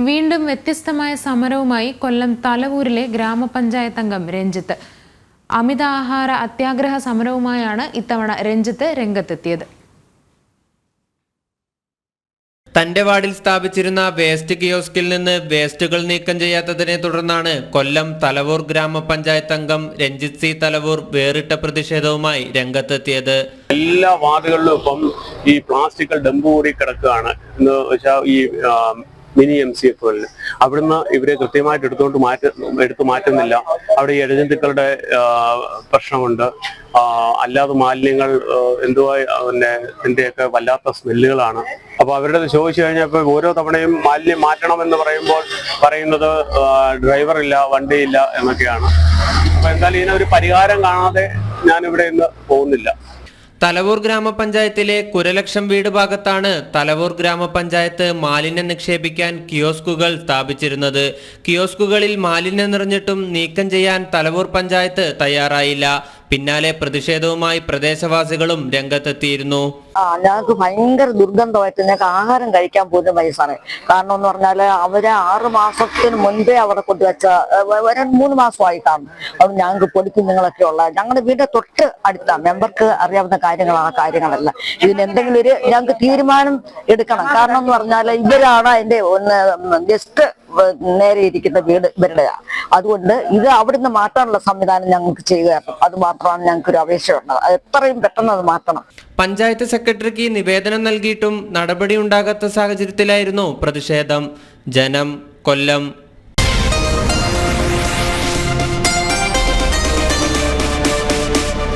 വീണ്ടും വ്യത്യസ്തമായ സമരവുമായി കൊല്ലം തലവൂരിലെ ഗ്രാമപഞ്ചായത്ത് അംഗം രഞ്ജിത്ത്. അമിതാഹാര അത്യാഗ്രഹ സമരവുമായാണ് ഇത്തവണ രഞ്ജിത്ത് രംഗത്തെത്തിയത്. തന്റെ വാർഡിൽ സ്ഥാപിച്ചിരുന്ന വേസ്റ്റ് കിയോസ്കിൽ നിന്ന് വേസ്റ്റുകൾ നീക്കം ചെയ്യാത്തതിനെ തുടർന്നാണ് കൊല്ലം തലവൂർ ഗ്രാമപഞ്ചായത്ത് അംഗം രഞ്ജിത്ത് സി തലവൂർ വേറിട്ട പ്രതിഷേധവുമായി രംഗത്തെത്തിയത്. എല്ലാ വാർഡുകളിലും ഇപ്പം ഈ പ്ലാസ്റ്റിക് ഡംപ് കൂടി കിടക്കുകയാണ് എന്ന് വെച്ചാൽ ഈ മിനി MCFകളിൽ അവിടുന്ന് ഇവരെ കൃത്യമായിട്ട് എടുത്തു മാറ്റുന്നില്ല. അവിടെ ഈ ഇഴജന്തുക്കളുടെ പ്രശ്നമുണ്ട്. അല്ലാതെ മാലിന്യങ്ങൾ എന്തുവാ ഇതിന്റെയൊക്കെ വല്ലാത്ത സ്മെല്ലുകളാണ്. അപ്പൊ അവരുടെ ചോദിച്ചു കഴിഞ്ഞപ്പോൾ ഓരോ തവണയും മാലിന്യം മാറ്റണമെന്ന് പറയുന്നത് ഡ്രൈവറില്ല, വണ്ടിയില്ല എന്നൊക്കെയാണ്. അപ്പൊ എന്തായാലും ഇതിനൊരു പരിഹാരം കാണാതെ ഞാനിവിടെ ഇന്ന് പോകുന്നില്ല. തലവൂർ ഗ്രാമപഞ്ചായത്തിലെ കുരലക്ഷം വീട് ഭാഗത്താണ് തലവൂർ ഗ്രാമപഞ്ചായത്ത് മാലിന്യം നിക്ഷേപിക്കാൻ കിയോസ്കുകൾ സ്ഥാപിച്ചിരുന്നത്. കിയോസ്കുകളിൽ മാലിന്യം നിറഞ്ഞിട്ടും നീക്കം ചെയ്യാൻ തലവൂർ പഞ്ചായത്ത് തയ്യാറായില്ല. പിന്നാലെ പ്രതിഷേധവുമായി പ്രദേശവാസികളും രംഗത്തെത്തിയിരുന്നു. ഞങ്ങൾക്ക് ഭയങ്കര ദുർഗന്ധമായിട്ട് ഞങ്ങൾക്ക് ആഹാരം കഴിക്കാൻ പോലും വയ്യ സാറേ. കാരണം എന്ന് പറഞ്ഞാല് അവര് 6 മാസത്തിന് മുൻപേ അവിടെ കൊണ്ടുവച്ച 3 മാസമായി കാണും. അത് ഞങ്ങൾക്ക് പൊടിക്കുഞ്ഞുങ്ങളൊക്കെ ഉള്ള ഞങ്ങളുടെ വീടിന്റെ തൊട്ട് അടുത്ത മെമ്പർക്ക് അറിയാവുന്ന കാര്യങ്ങളല്ല. ഇതിന് എന്തെങ്കിലും ഒരു ഞങ്ങൾക്ക് തീരുമാനം എടുക്കണം. കാരണം എന്ന് പറഞ്ഞാല് ഇവരാണ് അതിന്റെ ഗസ്റ്റ് നേരെ ഇരിക്കുന്ന വീട് ഇവരുടെയാ. അതുകൊണ്ട് ഇത് അവിടുന്ന് മാറ്റാനുള്ള സംവിധാനം ഞങ്ങൾക്ക് ചെയ്യുക. അത് മാത്രമാണ് ഞങ്ങൾക്കൊരു അപേക്ഷയുള്ളത്. അത് എത്രയും പെട്ടെന്ന് അത് മാറ്റണം. പഞ്ചായത്ത് സെക്രട്ടറിക്ക് നിവേദനം നൽകിയിട്ടും നടപടി ഉണ്ടാകാത്ത സാഹചര്യത്തിലായിരുന്നു പ്രതിഷേധം. ജനം, കൊല്ലം.